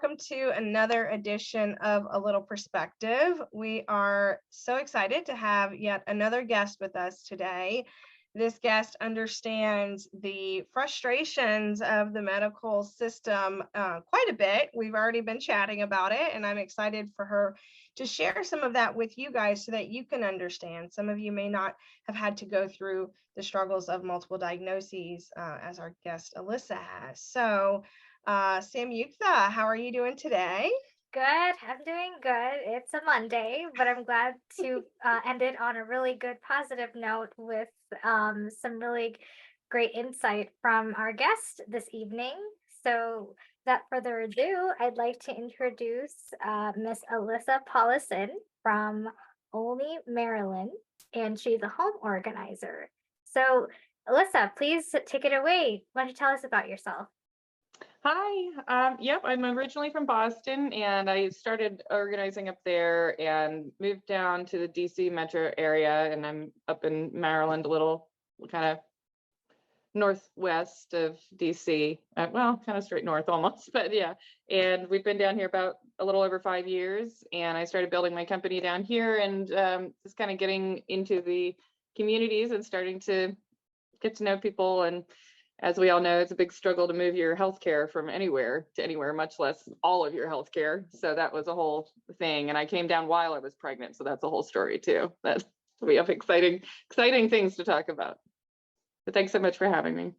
welcome to another edition of A Little Perspective. We are so excited to have yet another guest with us today. This guest understands the frustrations of the medical system quite a bit. We've already been chatting about it, and I'm excited for her to share some of that with you guys so that you can understand. Some of you may not have had to go through the struggles of multiple diagnoses as our guest Elissa has. So Samyuktha, how are you doing today? Good. I'm doing good. It's a Monday, but I'm glad to end it on a really good positive note with some really great insight from our guest this evening. So, without further ado, I'd like to introduce Miss Elissa Paulissen from Olney, Maryland, and she's a home organizer. So, Elissa, please take it away. Why don't you tell us about yourself? Hi, yep, I'm originally from Boston, and I started organizing up there and moved down to the DC metro area, and I'm up in Maryland, a little kind of northwest of DC, well, kind of straight north almost, but yeah. And we've been down here about a little over 5 years, and I started building my company down here and just kind of getting into the communities and starting to get to know people. And as we all know, it's a big struggle to move your healthcare from anywhere to anywhere, much less all of your healthcare. So that was a whole thing. And I came down while I was pregnant, so that's a whole story too. That we have exciting things to talk about. But thanks so much for having me.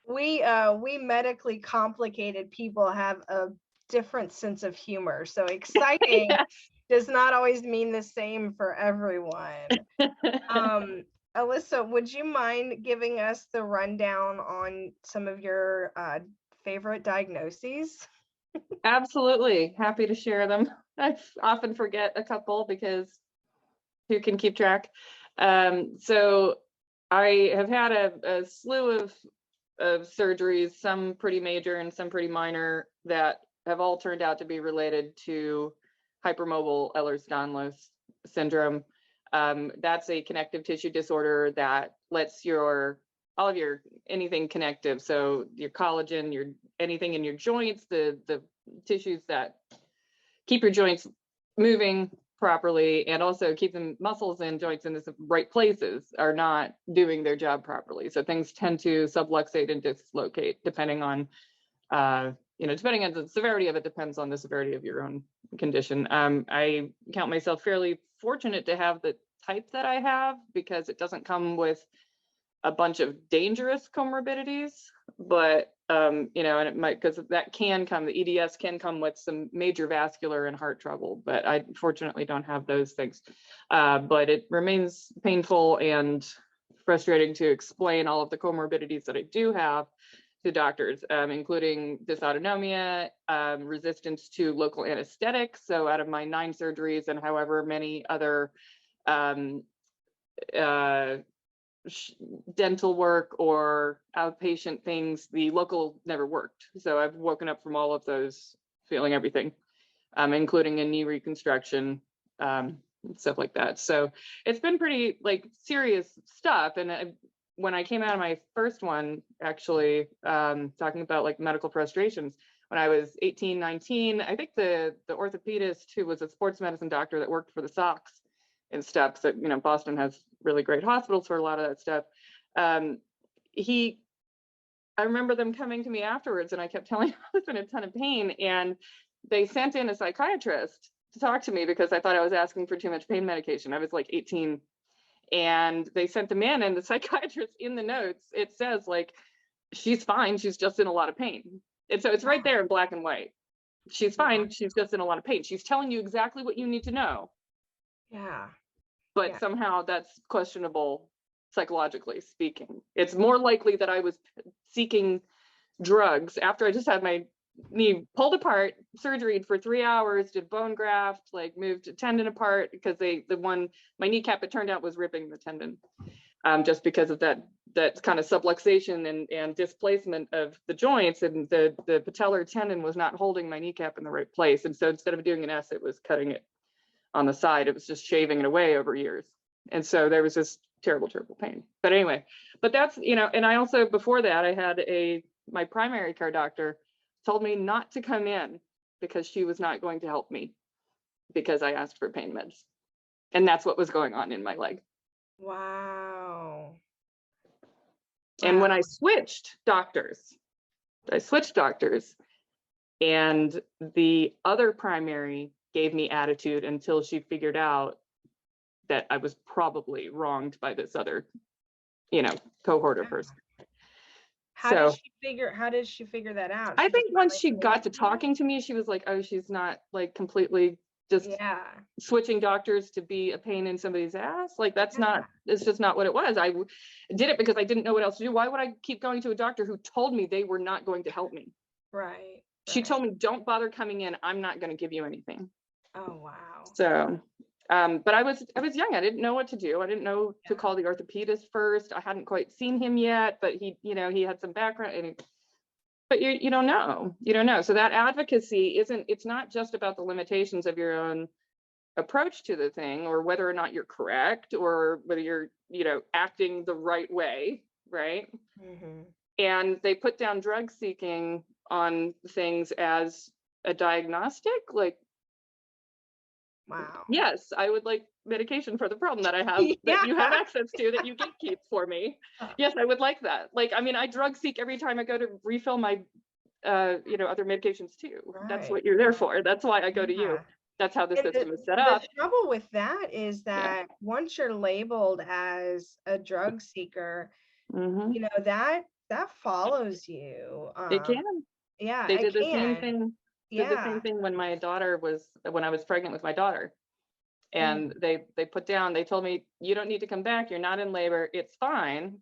We medically complicated people have a different sense of humor. So exciting Yeah. does not always mean the same for everyone. Elissa, would you mind giving us the rundown on some of your favorite diagnoses? Absolutely. Happy to share them. I often forget a couple because who can keep track? So I have had a slew of surgeries, some pretty major and some pretty minor, that have all turned out to be related to hypermobile Ehlers-Danlos syndrome. That's a connective tissue disorder that lets all of your anything connective, so your collagen, your anything in your joints, the tissues that keep your joints moving properly and also keep the muscles and joints in the right places, are not doing their job properly. So things tend to subluxate and dislocate depending on depending on the severity of it, depends on the severity of your own condition. I count myself fairly fortunate to have the type that I have because it doesn't come with a bunch of dangerous comorbidities, but and it might, because that can come, the EDS can come with some major vascular and heart trouble, but I fortunately don't have those things. But it remains painful and frustrating to explain all of the comorbidities that I do have to doctors, including dysautonomia, resistance to local anesthetics. So out of my 9 surgeries and however many other dental work or outpatient things, the local never worked. So I've woken up from all of those feeling everything, including a knee reconstruction, stuff like that. So it's been pretty serious stuff. And when I came out of my first one, actually, talking about medical frustrations, when I was 18, 19, I think the orthopedist who was a sports medicine doctor that worked for the Sox and stuff, so Boston has really great hospitals for a lot of that stuff. I remember them coming to me afterwards, and I kept telling them I was in a ton of pain, and they sent in a psychiatrist to talk to me because I thought I was asking for too much pain medication. I was 18, and they sent them in, and the psychiatrist, in the notes, it says she's fine, she's just in a lot of pain. And so it's right there in black and white. She's fine, she's just in a lot of pain. She's telling you exactly what you need to know. Yeah. But somehow that's questionable psychologically speaking. It's more likely that I was seeking drugs after I just had my knee pulled apart, surgery for 3 hours, did bone graft, moved a tendon apart because my kneecap, it turned out, was ripping the tendon, just because of that kind of subluxation and displacement of the joints, and the patellar tendon was not holding my kneecap in the right place. And so instead of doing an S, it was cutting it on the side. It was just shaving it away over years. And so there was this terrible, terrible pain. But anyway, but that's, and I also, before that, I had my primary care doctor told me not to come in because she was not going to help me because I asked for pain meds. And that's what was going on in my leg. Wow. And when Wow. I switched doctors, and the other primary gave me attitude until she figured out that I was probably wronged by this other, cohort of hers. How So did she figure that out? I She just think once finally she got to believed you? talking to me, she was like, oh, she's not like completely just Yeah. switching doctors to be a pain in somebody's ass. Like that's Yeah. it's just not what it was. I did it because I didn't know what else to do. Why would I keep going to a doctor who told me they were not going to help me? Right. She told me, don't bother coming in. I'm not going to give you anything. Oh, wow. So, but I was young. I didn't know what to do. I didn't know to call the orthopedist first. I hadn't quite seen him yet, but he had some background. But you don't know. So that advocacy it's not just about the limitations of your own approach to the thing, or whether or not you're correct, or whether you're, acting the right way, right? Mm-hmm. And they put down drug seeking on things as a diagnostic, like, Wow. yes, I would like medication for the problem that I have, that you have access to, that you gatekeep for me. Yes, I would like that. Like, I mean, I drug seek every time I go to refill my, other medications too. That's what you're there for. That's why I go to you. That's how the system is set up. The trouble with that is that once you're labeled as a drug seeker, that follows you. It can. Yeah, They it did the same can. thing. Yeah. Did the same thing when I was pregnant with my daughter. And they told me, you don't need to come back. You're not in labor. It's fine.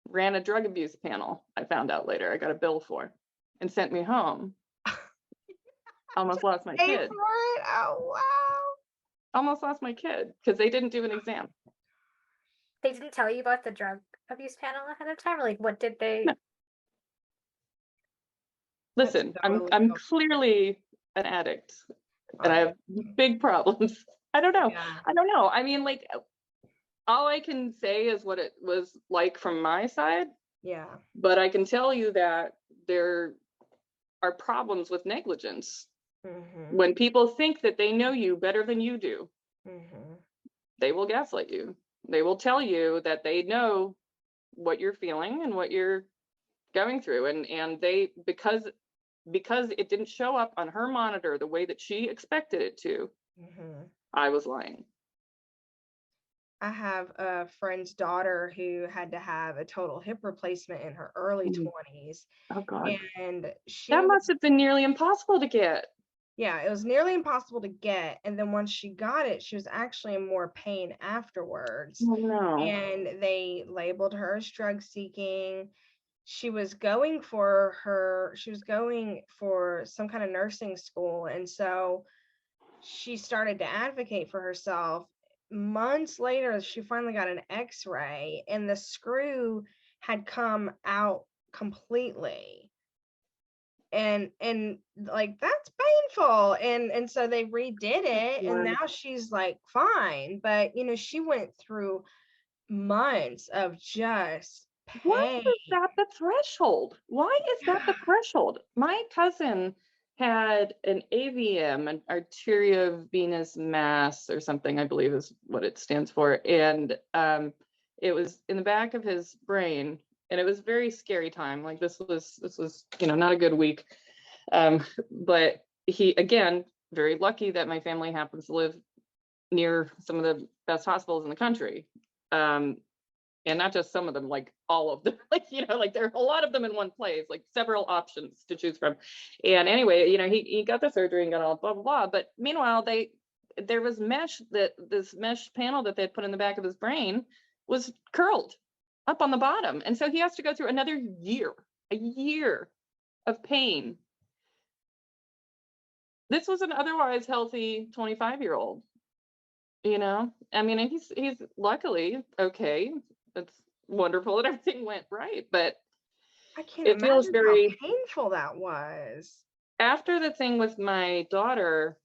Ran a drug abuse panel. I found out later. I got a bill for, and sent me home. Almost lost my Pay kid. for it? Oh, wow. Almost lost my kid because they didn't do an exam. They didn't tell you about the drug abuse panel ahead of time? Like, what did they? No. Listen, I'm clearly an addict, and I have big problems. I don't know. I mean, like, all I can say is what it was like from my side. Yeah. But I can tell you that there are problems with negligence. Mm-hmm. When people think that they know you better than you do, they will gaslight you. They will tell you that they know what you're feeling and what you're going through. And they, because it didn't show up on her monitor the way that she expected it to, I was lying. I have a friend's daughter who had to have a total hip replacement in her early 20s. Oh God. And that must have been nearly impossible to get. Yeah, it was nearly impossible to get. And then once she got it, she was actually in more pain afterwards. Oh, no. And they labeled her as drug seeking. She was going for some kind of nursing school. And so she started to advocate for herself. Months later, she finally got an x-ray and the screw had come out completely. And like, that's painful. And so they redid it, and now she's like fine. But she went through months of just pain. Why is that the threshold? Why is that the threshold? My cousin had an AVM, an arteriovenous mass or something, I believe is what it stands for. And it was in the back of his brain. And it was a very scary time. Like this was, not a good week. But he, again, very lucky that my family happens to live near some of the best hospitals in the country. And not just some of them, like all of them, like there are a lot of them in one place, like several options to choose from. And anyway, he got the surgery and got all blah, blah, blah. But meanwhile, there was this mesh panel that they had put in the back of his brain was curled up on the bottom. And so he has to go through another a year of pain. This was an otherwise healthy 25-year-old, I mean, he's luckily okay. It's wonderful that everything went right, but I can't imagine how painful that was. After the thing with my daughter,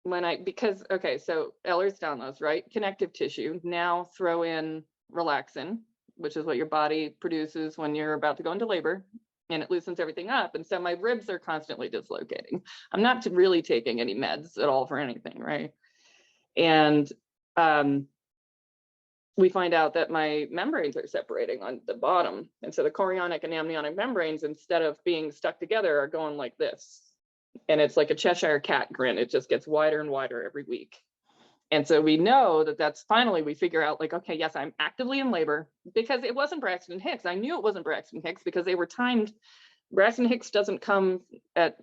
so Ehlers-Danlos, right? Connective tissue. Now throw in relaxin, which is what your body produces when you're about to go into labor. and it loosens everything up. And so my ribs are constantly dislocating. I'm not really taking any meds at all for anything, right? And we find out that my membranes are separating on the bottom. And so the chorionic and amniotic membranes, instead of being stuck together, are going like this. And it's like a Cheshire cat grin. It just gets wider and wider every week. And so we know that that's finally, we figure out like, okay, yes, I'm actively in labor, because it wasn't Braxton Hicks. I knew it wasn't Braxton Hicks because they were timed. Braxton Hicks doesn't come at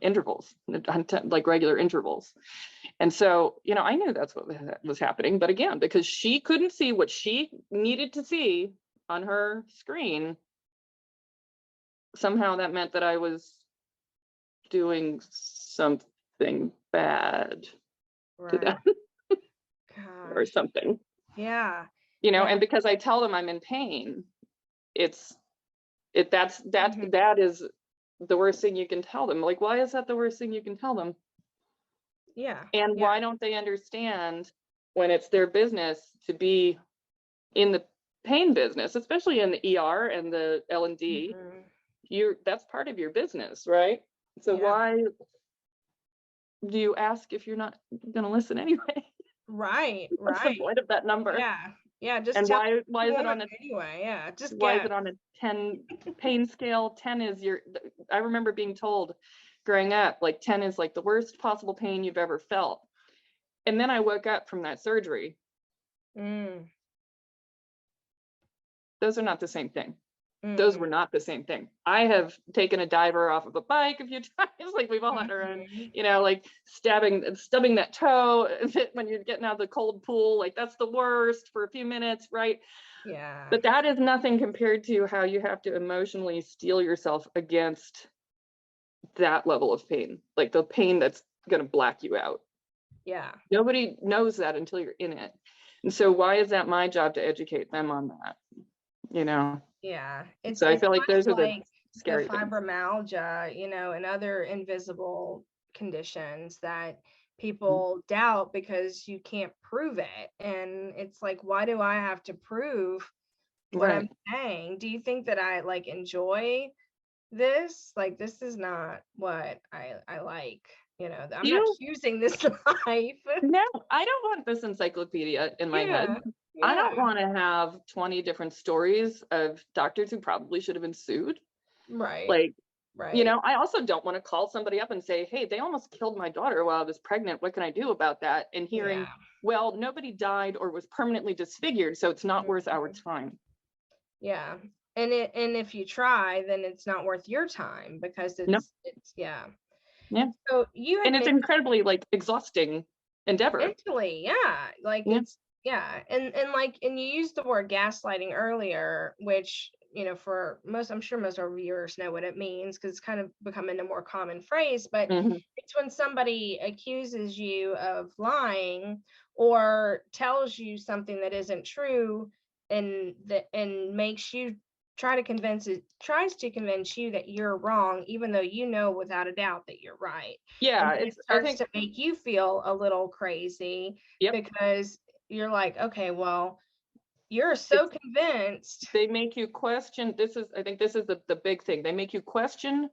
intervals, like regular intervals. And so, you know, I knew that's what was happening. But again, because she couldn't see what she needed to see on her screen, somehow that meant that I was doing something bad to them. Or Gosh. something, Yeah. you know. Yeah. And because I tell them I'm in pain, that is the worst thing you can tell them. Like, why is that the worst thing you can tell them? Yeah. And Yeah. why don't they understand when it's their business to be in the pain business, especially in the ER and the L&D? That's part of your business, right? So Yeah. why do you ask if you're not going to listen anyway? Right. What's the point of that number? Yeah. Yeah. Just And tell why is it on a anyway? Yeah. Just why is guess. it on a 10 pain scale? 10 is I remember being told growing up, like 10 is like the worst possible pain you've ever felt. And then I woke up from that surgery. Those are not the same thing. Those were not the same thing. I have taken a diver off of a bike a few times, like we've all had our own, you know, like stubbing that toe when you're getting out of the cold pool, like that's the worst for a few minutes, right? Yeah. But that is nothing compared to how you have to emotionally steel yourself against that level of pain, like the pain that's going to black you out. Yeah. Nobody knows that until you're in it. And so why is that my job to educate them on that? You know? Yeah. So I feel like those are the like scary the things. fibromyalgia, you know, and other invisible conditions that people doubt because you can't prove it. And it's like, why do I have to prove what I'm saying? Do you think that I like enjoy this? Like, this is not what I like, you know, I'm not choosing this life. No, I don't want this encyclopedia in my head. I don't want to have 20 different stories of doctors who probably should have been sued. Right. Like, right. You know, I also don't want to call somebody up and say, hey, they almost killed my daughter while I was pregnant. What can I do about that? And hearing, well, nobody died or was permanently disfigured, so it's not worth our time. Yeah. And if you try, then it's not worth your time because it's Yeah. So you and it's incredibly like exhausting endeavor. Mentally, like it's and you used the word gaslighting earlier, which, you know, for I'm sure most of our viewers know what it means because it's kind of becoming a more common phrase, but it's when somebody accuses you of lying or tells you something that isn't true and makes you tries to convince you that you're wrong, even though you know without a doubt that you're right. Yeah, it starts to make you feel a little crazy because you're like, okay, well, you're so convinced. They make you question. I think this is the big thing. They make you question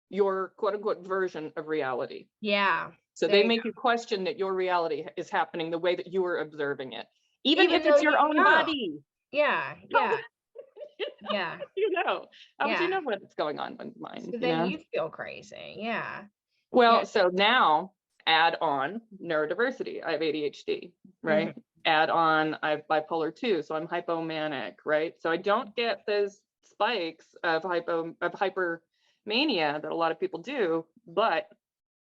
your quote unquote version of reality. Yeah. So they make you question that your reality is happening the way that you are observing it, even if it's your own body. Yeah. Yeah. Yeah. You know, how would you know what's going on in mine? So then you feel crazy. Yeah. Well, so now add on neurodiversity. I have ADHD, right? Add on, I have bipolar 2, so I'm hypomanic, right? So I don't get those spikes of hypermania that a lot of people do, but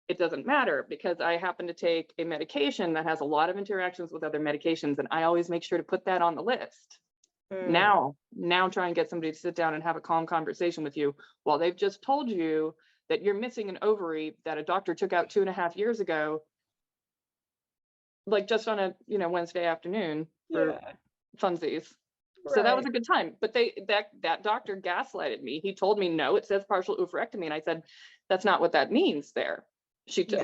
it doesn't matter because I happen to take a medication that has a lot of interactions with other medications, and I always make sure to put that on the list. Now try and get somebody to sit down and have a calm conversation with you while they've just told you that you're missing an ovary that a doctor took out 2.5 years ago, like just on a Wednesday afternoon for funsies. So that was a good time. But that doctor gaslighted me. He told me, no, it says partial oophorectomy. And I said, that's not what that means there.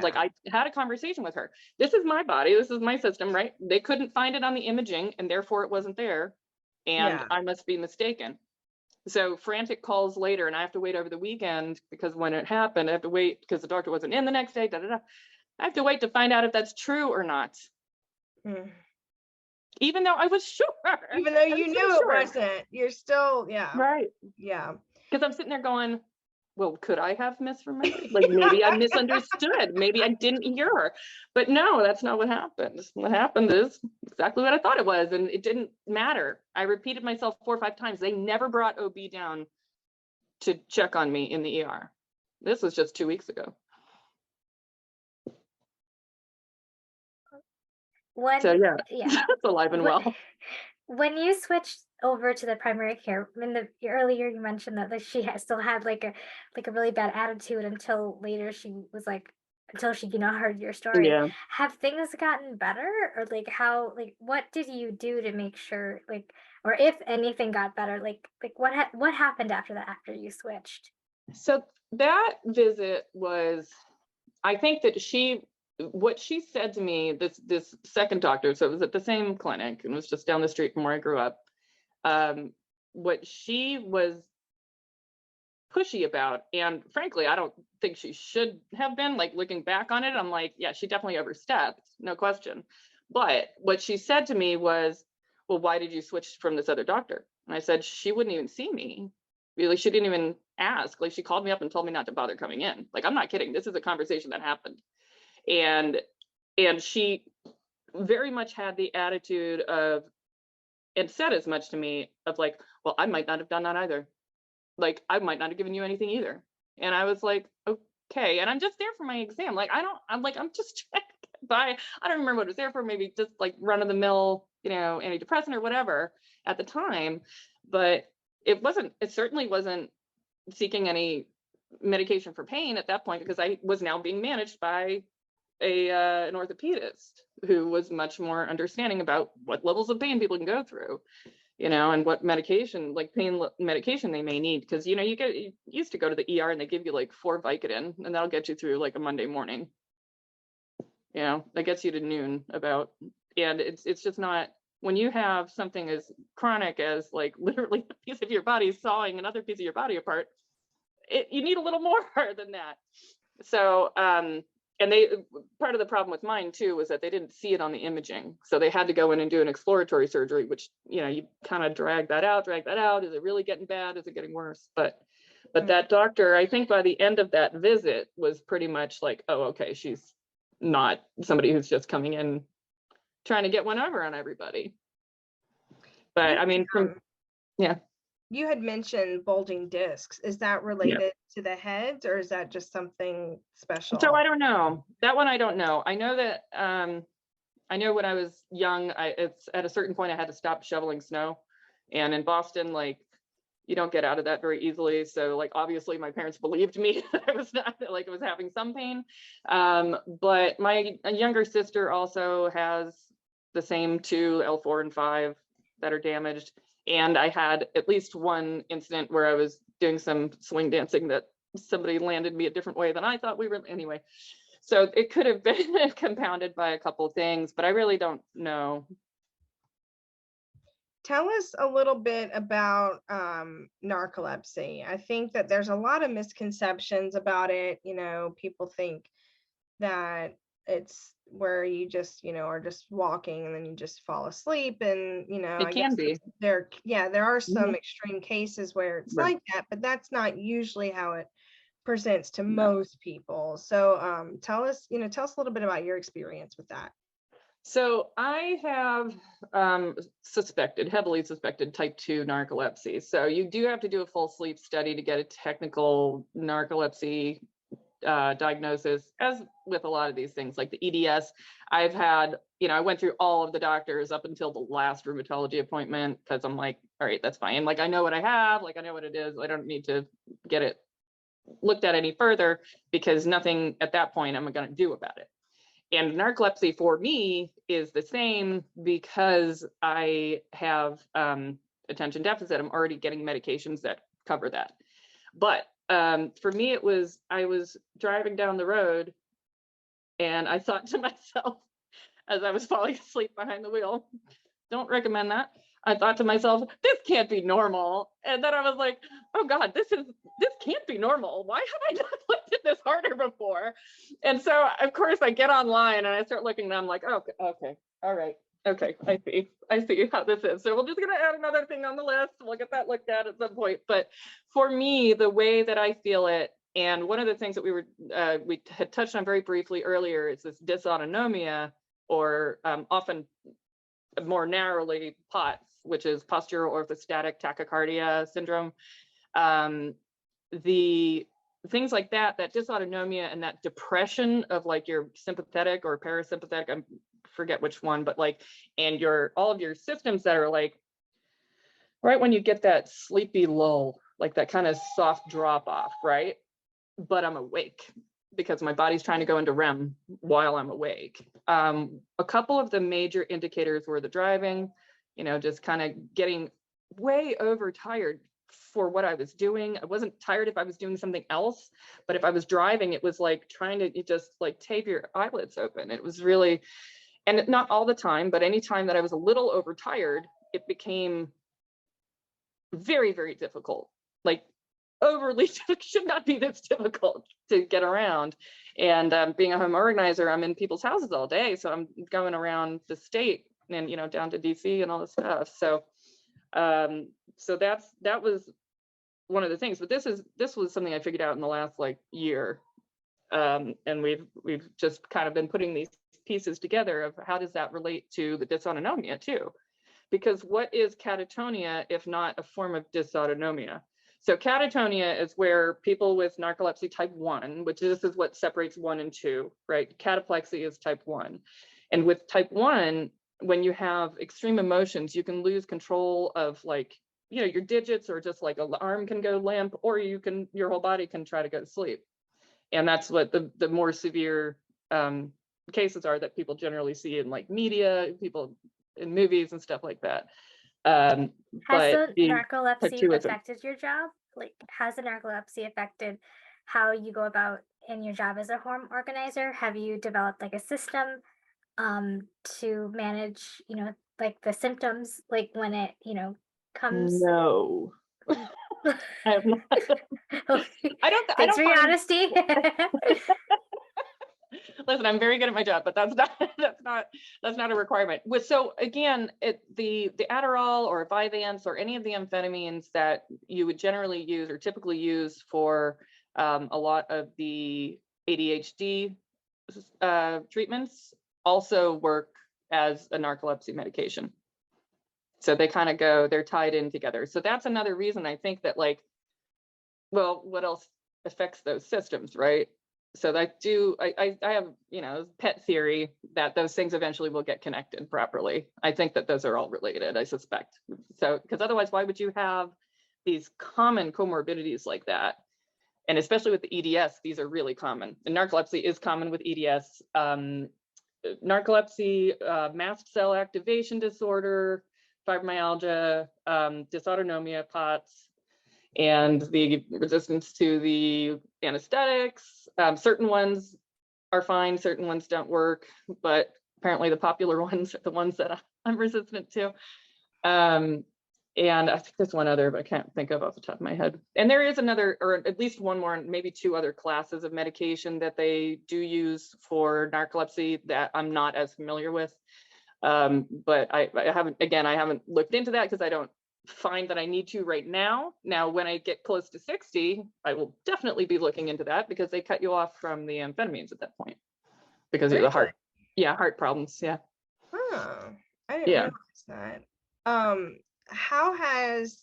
Like, I had a conversation with her. This is my body. This is my system, right? They couldn't find it on the imaging and therefore it wasn't there. And I must be mistaken. So frantic calls later, and I have to wait over the weekend because when it happened, I have to wait because the doctor wasn't in the next day. I have to wait to find out if that's true or not. Mm. Even though I was sure. Even though I'm you so knew sure. it wasn't, you're still, yeah. Right. Yeah. Because I'm sitting there going, well, could I have misremembered? Like maybe I misunderstood. Maybe I didn't hear her. But no, that's not what happened. What happened is exactly what I thought it was. And it didn't matter. I repeated myself 4 or 5 times. They never brought OB down to check on me in the ER. This was just 2 weeks ago. So yeah, it's alive and well. When you switched over to the primary care, earlier you mentioned that she still had like a really bad attitude until later until she heard your story. Yeah. Have things gotten better, or what did you do to make sure or if anything got better, what happened after that, after you switched? So that visit was, I think that what she said to me, this second doctor, so it was at the same clinic and it was just down the street from where I grew up. What she was pushy about, and frankly, I don't think she should have been, like looking back on it, I'm like, yeah, she definitely overstepped, no question. But what she said to me was, well, why did you switch from this other doctor? And I said, she wouldn't even see me. Really, she didn't even ask. Like, she called me up and told me not to bother coming in. Like, I'm not kidding. This is a conversation that happened. And she very much had the attitude of, and said as much to me of like, well, I might not have done that either. Like, I might not have given you anything either. And I was like, okay. And I'm just there for my exam. Like, I'm just trying to get by. I don't remember what it was there for, maybe just like run of the mill, antidepressant or whatever at the time. But it certainly wasn't seeking any medication for pain at that point, because I was now being managed by an orthopedist who was much more understanding about what levels of pain people can go through, and what medication, like pain medication, they may need. Because you used to go to the ER and they give you like 4 Vicodin, and that'll get you through like a Monday morning. That gets you to noon about. And it's just not, when you have something as chronic as like literally a piece of your body sawing another piece of your body apart, you need a little more than that. So and part of the problem with mine too was that they didn't see it on the imaging. So they had to go in and do an exploratory surgery, which, you kind of drag that out. Is it really getting bad? Is it getting worse? But that doctor, I think by the end of that visit, was pretty much like, oh, okay, she's not somebody who's just coming in trying to get one over on everybody. But I mean, you had mentioned bulging discs. Is that related to the heads, or is that just something special? So I don't know. That one I don't know. I know that I know when I was young, it's at a certain point I had to stop shoveling snow. And in Boston, like, you don't get out of that very easily. So like, obviously my parents believed me that I was not, like, I was having some pain. But my younger sister also has the same 2 L4 and 5 that are damaged. And I had at least one incident where I was doing some swing dancing that somebody landed me a different way than I thought we were. Anyway, so it could have been compounded by a couple of things, but I really don't know. Tell us a little bit about narcolepsy. I think that there's a lot of misconceptions about it. People think that it's where you just, are just walking and then you just fall asleep. And, It can be. There are some extreme cases where it's like that, but that's not usually how it presents to most people. So tell us a little bit about your experience with that. So I have heavily suspected type 2 narcolepsy. So you do have to do a full sleep study to get a technical narcolepsy diagnosis, as with a lot of these things like the EDS. I've had, I went through all of the doctors up until the last rheumatology appointment, because I'm like, all right, that's fine. Like, I know what I have, like, I know what it is. I don't need to get it looked at any further, because nothing at that point I'm going to do about it. And narcolepsy for me is the same, because I have attention deficit. I'm already getting medications that cover that. But for me, I was driving down the road and I thought to myself, as I was falling asleep behind the wheel, don't recommend that. I thought to myself, this can't be normal. And then I was like, oh God, this can't be normal. Why have I not looked at this harder before? And so of course I get online and I start looking and I'm like, oh, okay, all right. Okay, I see how this is. So we're just gonna add another thing on the list. We'll get that looked at some point. But for me, the way that I feel it, and one of the things that we had touched on very briefly earlier is this dysautonomia, or often more narrowly POTS, which is postural orthostatic tachycardia syndrome. The things like that dysautonomia and that depression of like your sympathetic or parasympathetic, I forget which one, but like, and all of your systems that are like, right when you get that sleepy lull, like that kind of soft drop off, right? But I'm awake because my body's trying to go into REM while I'm awake. A couple of the major indicators were the driving, just kind of getting way overtired for what I was doing. I wasn't tired if I was doing something else, but if I was driving, it was like trying to just like tape your eyelids open. It was really, and not all the time, but any time that I was a little overtired, it became very, very difficult. Like overly, should not be this difficult to get around. And being a home organizer, I'm in people's houses all day. So I'm going around the state and, down to DC and all this stuff. So, so that was one of the things, but this was something I figured out in the last like year. And we've just kind of been putting these pieces together of how does that relate to the dysautonomia too? Because what is catatonia if not a form of dysautonomia? So catatonia is where people with narcolepsy type 1, which this is what separates 1 and 2, right? Cataplexy is type 1. And with type 1, when you have extreme emotions, you can lose control of like, your digits, or just like an arm can go limp, or your whole body can try to go to sleep. And that's what the more severe cases are that people generally see in like media, people in movies and stuff like that. Has the narcolepsy affected your job? Like, has the narcolepsy affected how you go about in your job as a home organizer? Have you developed like a system to manage, like the symptoms, like when it, comes? No. I have not. Thanks for your honesty. Listen, I'm very good at my job, but that's not a requirement. So again, the Adderall or Vyvanse or any of the amphetamines that you would generally use or typically use for a lot of the ADHD treatments also work as a narcolepsy medication. So they kind of they're tied in together. So that's another reason I think that like, well, what else affects those systems, right? So I have, pet theory that those things eventually will get connected properly. I think that those are all related, I suspect. So, because otherwise, why would you have these common comorbidities like that? And especially with the EDS, these are really common. And narcolepsy is common with EDS. Narcolepsy, mast cell activation disorder, fibromyalgia, dysautonomia, POTS, and the resistance to the anesthetics. Certain ones are fine, certain ones don't work, but apparently the popular ones are the ones that I'm resistant to. And I think there's one other, but I can't think of off the top of my head. And there is another, or at least one more, maybe two other classes of medication that they do use for narcolepsy that I'm not as familiar with. But I haven't looked into that because I don't find that I need to right now. Now, when I get close to 60, I will definitely be looking into that because they cut you off from the amphetamines at that point because of the heart problems. Yeah. Oh, I didn't realize that. How has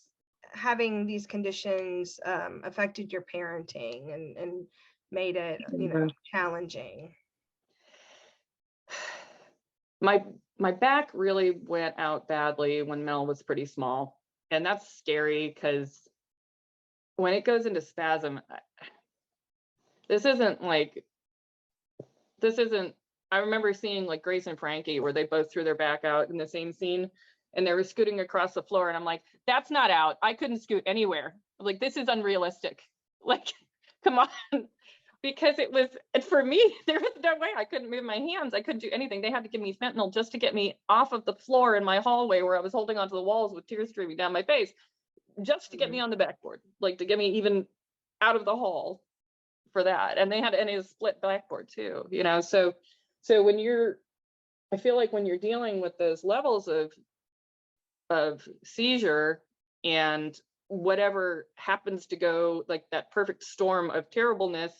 having these conditions affected your parenting and made it, challenging? My back really went out badly when Mel was pretty small. And that's scary because when it goes into spasm, I remember seeing like Grace and Frankie where they both threw their back out in the same scene and they were scooting across the floor. And I'm like, that's not out. I couldn't scoot anywhere. Like, this is unrealistic. Like, come on. because it was, for me, there was no way I couldn't move my hands. I couldn't do anything. They had to give me fentanyl just to get me off of the floor in my hallway where I was holding onto the walls with tears streaming down my face, just to get me on the backboard, like to get me even out of the hall for that. And it was split backboard too, you know? So when I feel like when you're dealing with those levels of seizure and whatever happens to go, like that perfect storm of terribleness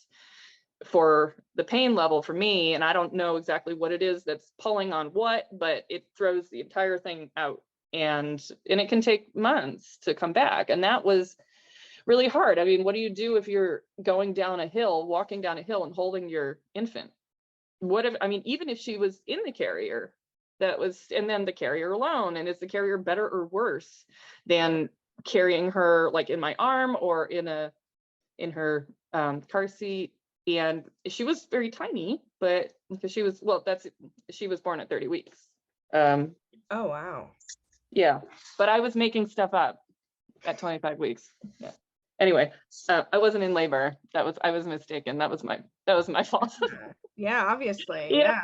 for the pain level for me, and I don't know exactly what it is that's pulling on what, but it throws the entire thing out, and it can take months to come back. And that was really hard. I mean, what do you do if you're walking down a hill and holding your infant? Even if she was in the carrier, and then the carrier alone, and is the carrier better or worse than carrying her like in my arm or in her car seat? And she was very tiny, but because she was born at 30 weeks. Oh, wow. Yeah, but I was making stuff up at 25 weeks. Yeah. Anyway, I wasn't in labor. I was mistaken. That was my fault. Yeah, obviously. Yeah.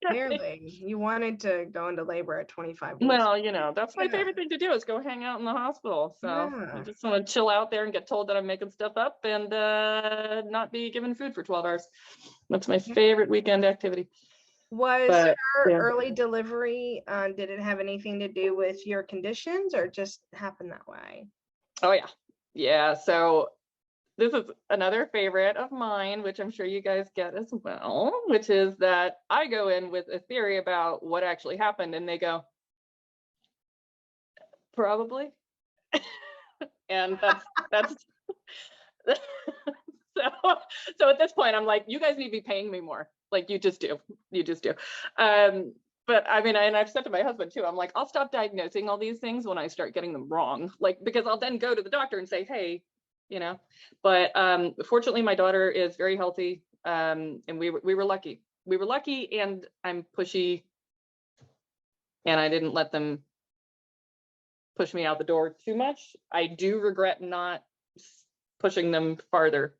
Clearly, you wanted to go into labor at 25 weeks. Well, that's my favorite thing to do, is go hang out in the hospital. So I just want to chill out there and get told that I'm making stuff up and not be given food for 12 hours. That's my favorite weekend activity. Was her early delivery, did it have anything to do with your conditions, or just happened that way? Oh, yeah. Yeah. So this is another favorite of mine, which I'm sure you guys get as well, which is that I go in with a theory about what actually happened, and they go, probably. And that's so at this point, I'm like, you guys need to be paying me more. Like, you just do. But I mean, and I've said to my husband too, I'm like, I'll stop diagnosing all these things when I start getting them wrong, like, because I'll then go to the doctor and say, hey, but fortunately my daughter is very healthy, and we were lucky, and I'm pushy, and I didn't let them push me out the door too much. I do regret not pushing them farther,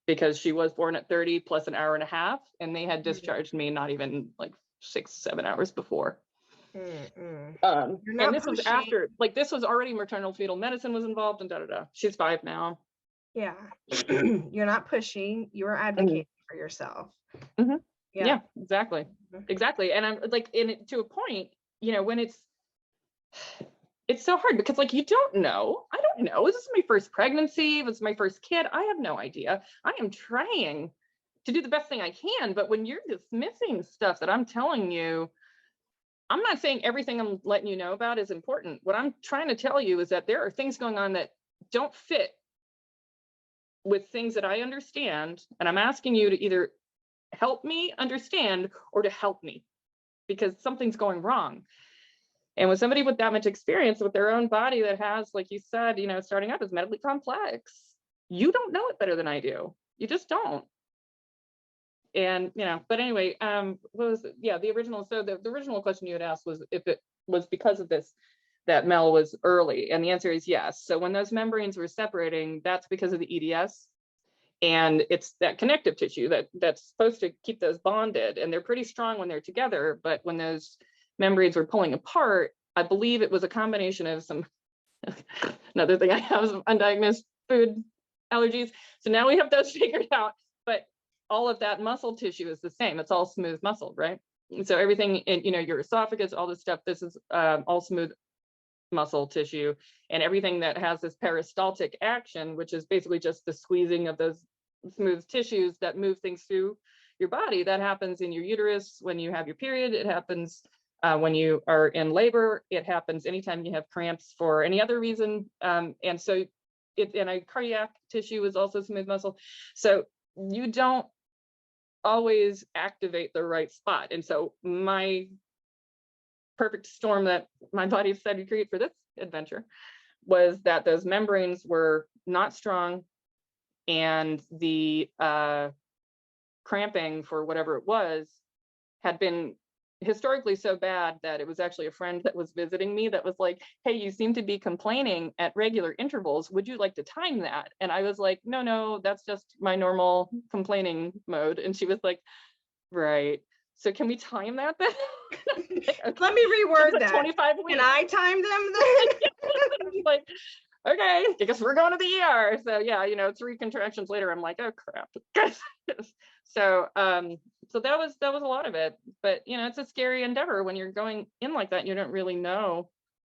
because she was born at 30 plus an hour and a half, and they had discharged me not even like 6-7 hours before. And this was after, like, this was already maternal fetal medicine was involved, and She's 5 now. Yeah. You're not pushy, you were advocating for yourself. Yeah, exactly. And I'm like, to a point, when it's so hard, because like, I don't know, this is my first pregnancy, this is my first kid, I have no idea. I am trying to do the best thing I can, but when you're dismissing stuff that I'm telling you, I'm not saying everything I'm letting you know about is important. What I'm trying to tell you is that there are things going on that don't fit with things that I understand, and I'm asking you to either help me understand or to help me, because something's going wrong. And with somebody with that much experience with their own body that has, like you said, starting up is medically complex, you don't know it better than I do. You just don't. And, but anyway, what was it? Yeah, the original question you had asked was if it was because of this, that Mel was early. And the answer is yes. So when those membranes were separating, that's because of the EDS. And it's that connective tissue that's supposed to keep those bonded. And they're pretty strong when they're together. But when those membranes were pulling apart, I believe it was a combination of another thing I have is undiagnosed food allergies. So now we have those figured out. But all of that muscle tissue is the same. It's all smooth muscle, right? So everything in, your esophagus, all this stuff, this is all smooth muscle tissue, and everything that has this peristaltic action, which is basically just the squeezing of those smooth tissues that move things through your body, that happens in your uterus when you have your period. It happens when you are in labor. It happens anytime you have cramps for any other reason. And so cardiac tissue is also smooth muscle. So you don't always activate the right spot. And so my perfect storm that my body decided to create for this adventure was that those membranes were not strong, and the cramping for whatever it was had been historically so bad that it was actually a friend that was visiting me that was like, hey, you seem to be complaining at regular intervals. Would you like to time that? And I was like, no, that's just my normal complaining mode. And she was like, right. So can we time that then? Like, okay. Let me reword that. 25 weeks. Can I time them then? Like, okay, I guess we're going to the ER. So yeah, 3 contractions later, I'm like, oh crap. So so that was a lot of it. But it's a scary endeavor when you're going in like that. You don't really know.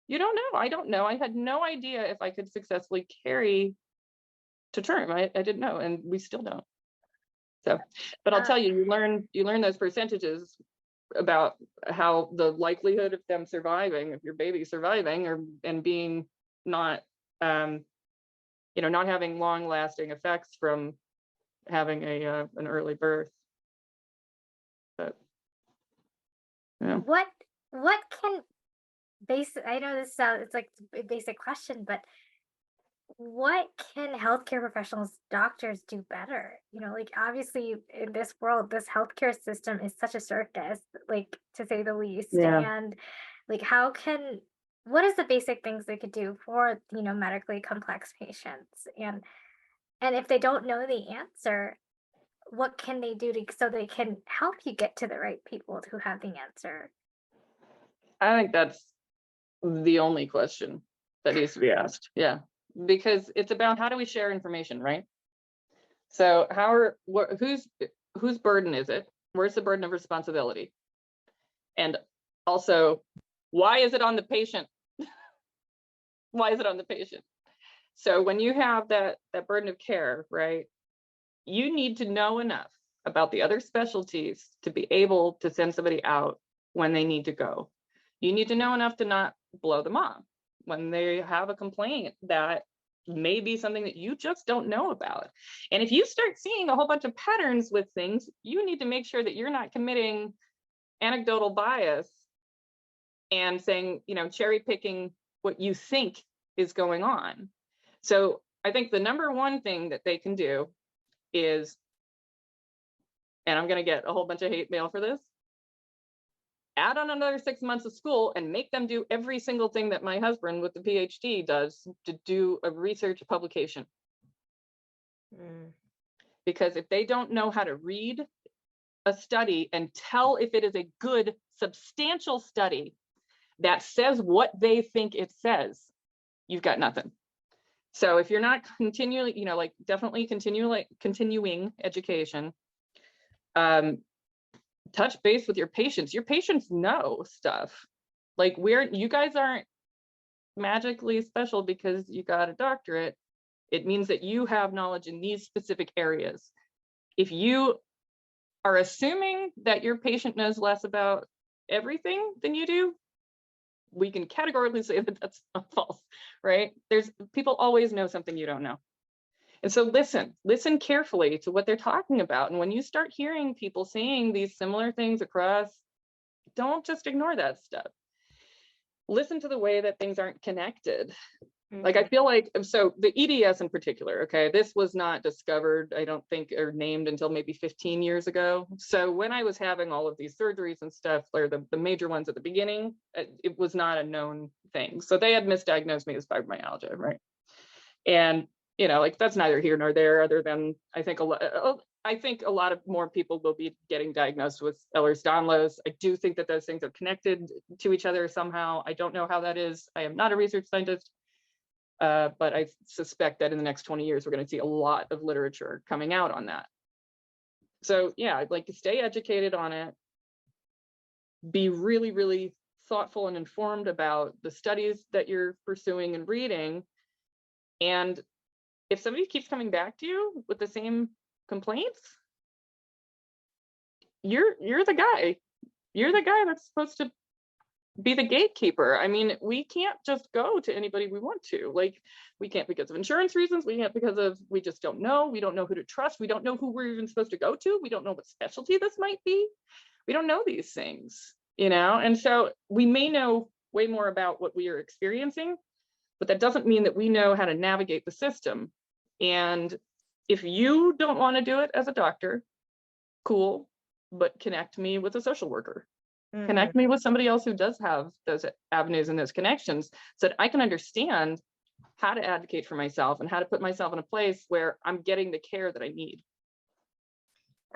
You don't know. I don't know. I had no idea if I could successfully carry to term. I didn't know, and we still don't. So, but I'll tell you, you learn those percentages about how the likelihood of them surviving, if your baby surviving, and being not not having long lasting effects from having an early birth. But yeah. What can I know this sounds, it's like a basic question, but what can healthcare professionals, doctors do better? Like obviously in this world, this healthcare system is such a circus, like to say the least. Yeah. And like what is the basic things they could do for, medically complex patients? And if they don't know the answer, what can they do so they can help you get to the right people who have the answer? I think that's the only question that needs to be asked. Yeah. Because it's about how do we share information, right? So whose burden is it? Where's the burden of responsibility? And also, why is it on the patient? Why is it on the patient? So when you have that burden of care, right, you need to know enough about the other specialties to be able to send somebody out when they need to go. You need to know enough to not blow them off when they have a complaint that may be something that you just don't know about. And if you start seeing a whole bunch of patterns with things, you need to make sure that you're not committing anecdotal bias and saying, cherry picking what you think is going on. So I think the number one thing that they can do is, and I'm going to get a whole bunch of hate mail for this, add on another 6 months of school and make them do every single thing that my husband with the PhD does to do a research publication. Because if they don't know how to read a study and tell if it is a good, substantial study that says what they think it says, you've got nothing. So if you're not continually, definitely continuing education, touch base with your patients. Your patients know stuff. Like you guys aren't magically special because you got a doctorate. It means that you have knowledge in these specific areas. If you are assuming that your patient knows less about everything than you do, we can categorically say that that's false, right? People always know something you don't know. And so listen carefully to what they're talking about. And when you start hearing people saying these similar things across, don't just ignore that stuff. Listen to the way that things aren't connected. Like I feel like, so the EDS in particular, okay, this was not discovered, I don't think, or named until maybe 15 years ago. So when I was having all of these surgeries and stuff, or the major ones at the beginning, it was not a known thing. So they had misdiagnosed me as fibromyalgia, right? And that's neither here nor there, other than I think a lot of more people will be getting diagnosed with Ehlers-Danlos. I do think that those things are connected to each other somehow. I don't know how that is. I am not a research scientist, but I suspect that in the next 20 years, we're going to see a lot of literature coming out on that. So yeah, I'd like to stay educated on it, be really, really thoughtful and informed about the studies that you're pursuing and reading. And if somebody keeps coming back to you with the same complaints, you're the guy. You're the guy that's supposed to be the gatekeeper. I mean, we can't just go to anybody we want to. Like, we can't because of insurance reasons. We can't because of, we just don't know. We don't know who to trust. We don't know who we're even supposed to go to. We don't know what specialty this might be. We don't know these things, And so we may know way more about what we are experiencing, but that doesn't mean that we know how to navigate the system. And if you don't want to do it as a doctor, cool, but connect me with a social worker. Connect me with somebody else who does have those avenues and those connections so that I can understand how to advocate for myself and how to put myself in a place where I'm getting the care that I need.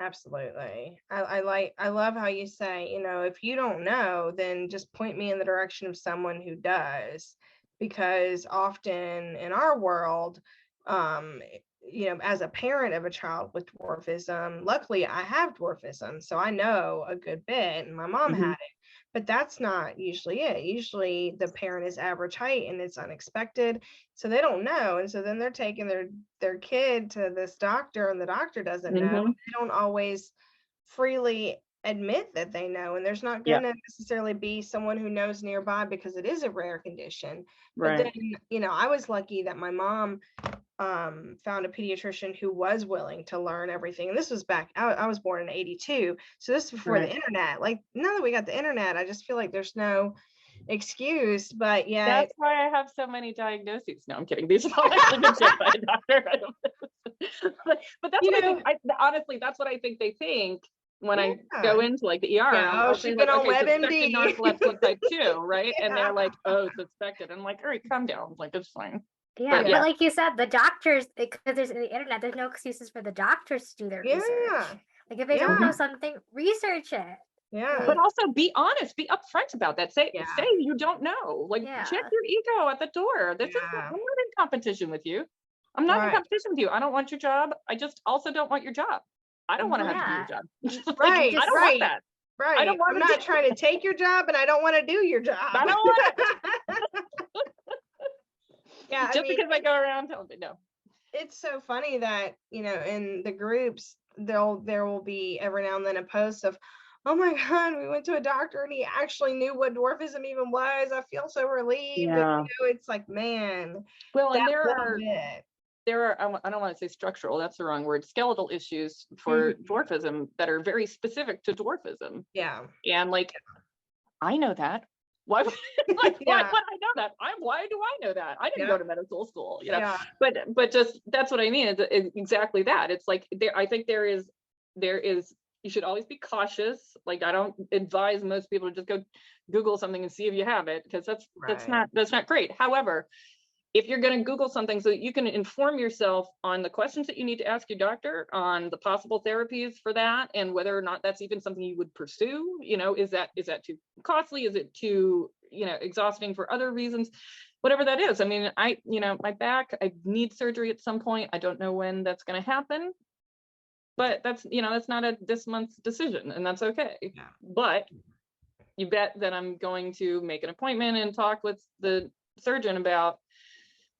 Absolutely. I love how you say, if you don't know, then just point me in the direction of someone who does, because often in our world, as a parent of a child with dwarfism, luckily I have dwarfism, so I know a good bit, and my mom had it, but that's not usually it. Usually the parent is average height and it's unexpected, so they don't know, and so then they're taking their kid to this doctor, and the doctor doesn't know. They don't always freely admit that they know, and there's not going to necessarily be someone who knows nearby because it is a rare condition. But then, I was lucky that my mom found a pediatrician who was willing to learn everything. And this was back, I was born in 82. So this is before the internet. Like, now that we got the internet, I just feel like there's no excuse, but yeah. That's why I have so many diagnoses. No, I'm kidding. These have all actually been checked by a doctor. but that's what I think. Honestly, that's what I think they think when I go into like the ER. Yeah, she's been on WebMD. Narcolepsy type 2, right? And they're like, oh, suspected. I'm like, all right, calm down. Like, it's fine. Yeah, but like you said, the doctors, because there's the internet, there's no excuses for the doctors to do their research. Like, if they don't know something, research it. Yeah. But also be honest, be upfront about that. Say you don't know. Like, check your ego at the door. I'm not in competition with you. I'm not in competition with you. I don't want your job. I just also don't want your job. I don't want to have to do your job. Right. I don't want that. Right. I'm not trying to take your job, and I don't want to do your job. I don't want it. Yeah, just because I go around telling me no. It's so funny that, in the groups, there will be every now and then a post of, oh my God, we went to a doctor and he actually knew what dwarfism even was. I feel so relieved. And, it's like, man. Well, and there are, I don't want to say structural, that's the wrong word, skeletal issues for dwarfism that are very specific to dwarfism. Yeah. And like, I know that. Why would I know that? Why do I know that? I didn't go to medical school, but just, that's what I mean. It's exactly that. It's like, I think there is, you should always be cautious. Like, I don't advise most people to just go Google something and see if you have it, because that's not great. However, if you're going to Google something so that you can inform yourself on the questions that you need to ask your doctor, on the possible therapies for that, and whether or not that's even something you would pursue, is that too costly? Is it too, exhausting for other reasons? Whatever that is. I mean, my back, I need surgery at some point. I don't know when that's going to happen, but that's not a this month's decision, and that's okay. Yeah. But you bet that I'm going to make an appointment and talk with the surgeon about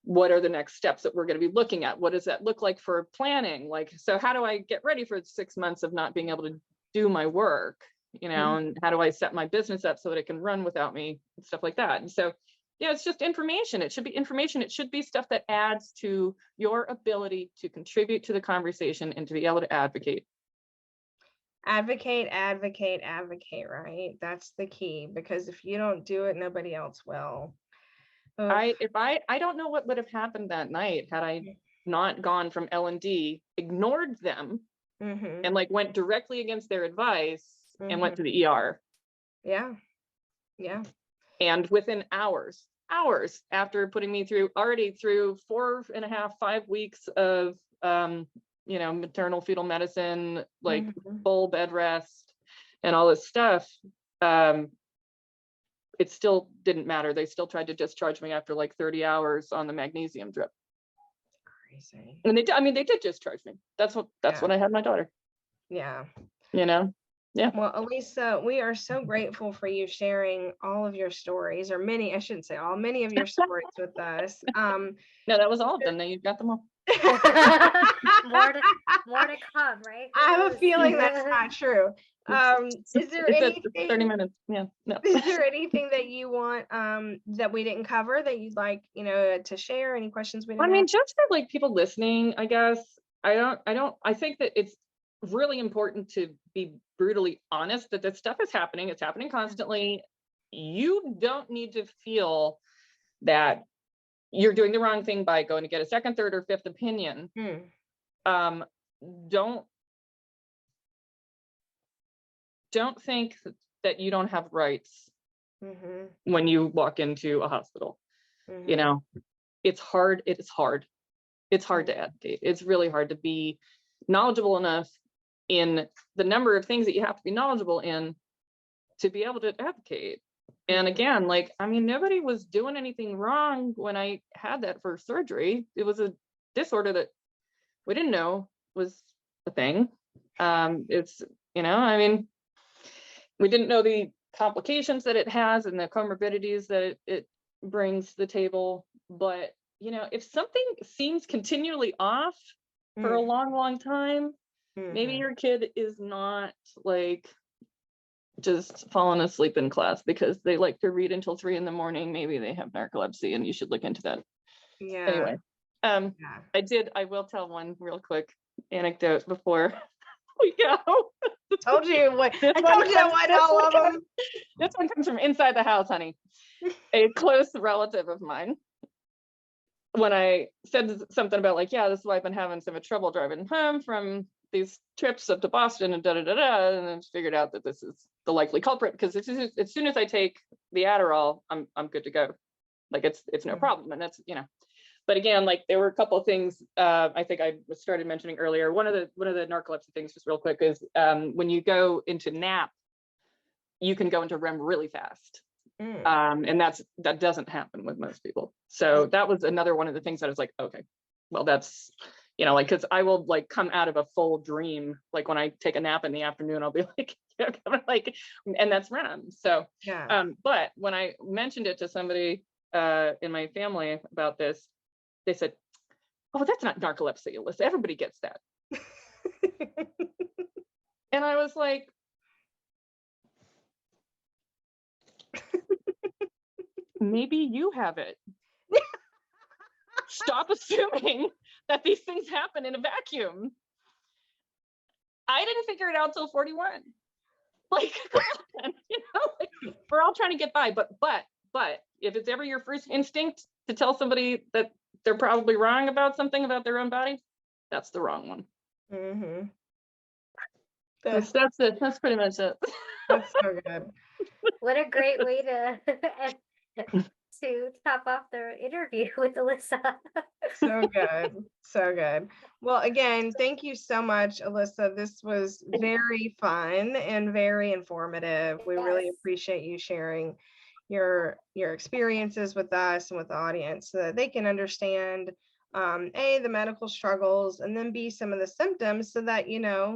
what are the next steps that we're going to be looking at? What does that look like for planning? Like, so how do I get ready for 6 months of not being able to do my work, and how do I set my business up so that it can run without me and stuff like that? And so, it's just information. It should be information. It should be stuff that adds to your ability to contribute to the conversation and to be able to advocate. Advocate, right? That's the key, because if you don't do it, nobody else will. I don't know what would have happened that night had I not gone from L&D, ignored them, and like went directly against their advice and went to the ER. Yeah. And within hours after putting me through 4.5, 5 weeks of maternal fetal medicine, like full bed rest and all this stuff, it still didn't matter. They still tried to discharge me after like 30 hours on the magnesium drip. Crazy. And they did discharge me. That's when I had my daughter. Yeah. Yeah. Well, Elissa, we are so grateful for you sharing all of your stories, or many of your stories with us. No, that was all of them. Now you've got them all. more to come, right? I have a feeling that's not true. Is there anything 30 minutes? Yeah. No. Is there anything that you want that we didn't cover that you'd like to share? Any questions we didn't have? Just for like people listening, I guess I think that it's really important to be brutally honest that this stuff is happening. It's happening constantly. You don't need to feel that you're doing the wrong thing by going to get a second, third, or fifth opinion. Don't think that you don't have rights Mhm. when you walk into a hospital. You Mhm. know, it's hard. It is hard. It's hard to advocate. It's really hard to be knowledgeable enough in the number of things that you have to be knowledgeable in to be able to advocate. And Mhm. again, like, I mean, nobody was doing anything wrong when I had that first surgery. It was a disorder that we didn't know was a thing. It's, I mean, we didn't know the complications that it has and the comorbidities that it brings to the table. But, if something seems continually off for a long time, maybe Mhm. your kid is not like just falling asleep in class because they like to read until 3 a.m. Maybe they have narcolepsy and you should look into that. Yeah. Anyway, Yeah. I will tell one real quick anecdote before we go. Told you what. This I one told you I comes- wanted this all one of comes- them. This one comes from inside the house, honey. A close relative of mine. When I said something about like, yeah, this is why I've been having so much trouble driving home from these trips up to Boston and and then figured out that this is the likely culprit, because as soon as I take the Adderall, I'm good to go. Like it's no problem. And that's, but again, like there were a couple of things I think I started mentioning earlier. One of the narcolepsy things, just real quick, is when you go into nap, you can go into REM really fast. And that doesn't happen with most people. So that was another one of the things that I was like, okay, well, that's, like, because I will like come out of a full dream. Like when I take a nap in the afternoon, I'll be like, like, and that's REM. So, Yeah. but when I mentioned it to somebody in my family about this, they said, oh, that's not narcolepsy, Elissa. Everybody gets that. And I was like, maybe you have it. Stop assuming that these things happen in a vacuum. I didn't figure it out till 41. Like, like, we're all trying to get by, but if it's ever your first instinct to tell somebody that they're probably wrong about something about their own body, that's the wrong one. Mm-hmm. That's it. That's pretty much it. That's so good. What a great way to top off the interview with Elissa. So good. So good. Well, again, thank you so much, Elissa. This was very fun and very informative. We really Yes. appreciate you sharing your experiences with us and with the audience so that they can understand A, the medical struggles, and then B, some of the symptoms, so that,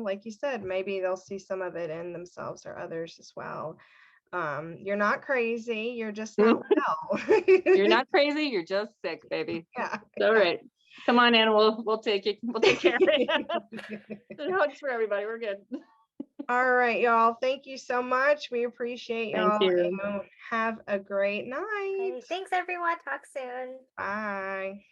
like you said, maybe they'll see some of it in themselves or others as well. You're not crazy, you're just not well. You're not crazy, you're just sick, baby. Yeah. All right. Come on in, we'll take it. We'll take care of it. Hugs for everybody. We're good. All right, y'all. Thank you so much. We appreciate y'all. Thank you. And have a great night. Okay, thanks everyone. Talk soon. Bye.